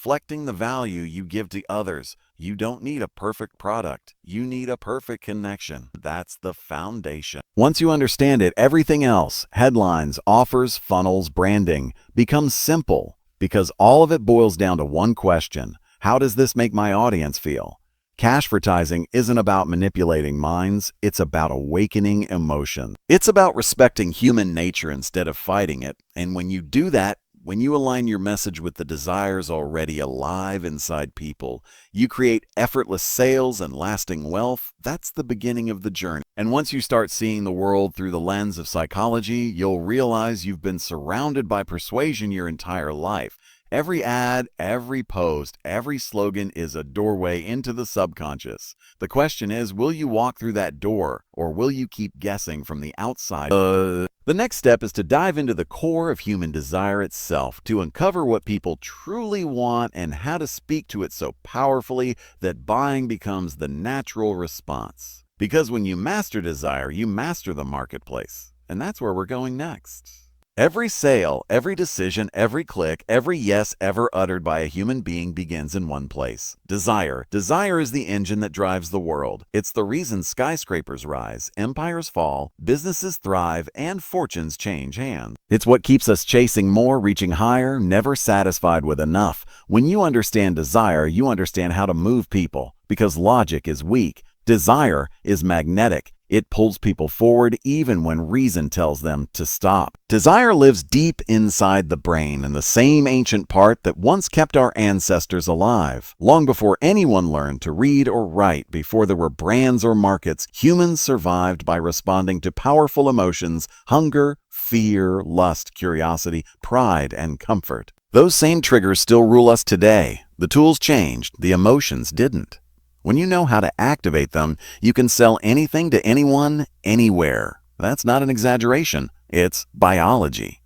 reflecting the value you give to others. You don't need a perfect product. You need a perfect connection. That's the foundation. Once you understand it, everything else, headlines, offers, funnels, branding, becomes simple because all of it boils down to one question. How does this make my audience feel? Cashvertising isn't about manipulating minds, it's about awakening emotion. It's about respecting human nature instead of fighting it. And when you do that, when you align your message with the desires already alive inside people, you create effortless sales and lasting wealth. That's the beginning of the journey. And once you start seeing the world through the lens of psychology, you'll realize you've been surrounded by persuasion your entire life. Every ad, every post, every slogan is a doorway into the subconscious. The question is, will you walk through that door, or will you keep guessing from the outside? The next step is to dive into the core of human desire itself, to uncover what people truly want and how to speak to it so powerfully that buying becomes the natural response. Because when you master desire, you master the marketplace. And that's where we're going next. Every sale, every decision, every click, every yes ever uttered by a human being begins in one place. Desire. Desire is the engine that drives the world. It's the reason skyscrapers rise, empires fall, businesses thrive, and fortunes change hands. It's what keeps us chasing more, reaching higher, never satisfied with enough. When you understand desire, you understand how to move people, because logic is weak. Desire is magnetic. It pulls people forward even when reason tells them to stop. Desire lives deep inside the brain, in the same ancient part that once kept our ancestors alive. Long before anyone learned to read or write, before there were brands or markets, humans survived by responding to powerful emotions: hunger, fear, lust, curiosity, pride, and comfort. Those same triggers still rule us today. The tools changed, the emotions didn't. When you know how to activate them, you can sell anything to anyone, anywhere. That's not an exaggeration. It's biology.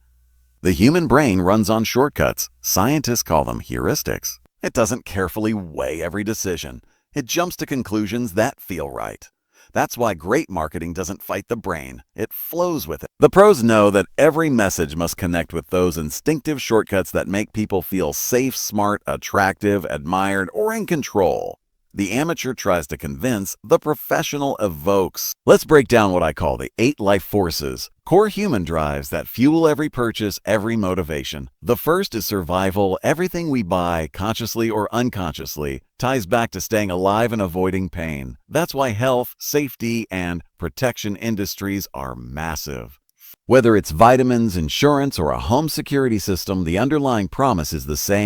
The human brain runs on shortcuts. Scientists call them heuristics. It doesn't carefully weigh every decision. It jumps to conclusions that feel right. That's why great marketing doesn't fight the brain. It flows with it. The pros know that every message must connect with those instinctive shortcuts that make people feel safe, smart, attractive, admired, or in control. The amateur tries to convince, the professional evokes. Let's break down what I call the 8 life forces, core human drives that fuel every purchase, every motivation. The first is survival. Everything we buy, consciously or unconsciously, ties back to staying alive and avoiding pain. That's why health, safety, and protection industries are massive. Whether it's vitamins, insurance, or a home security system, the underlying promise is the same.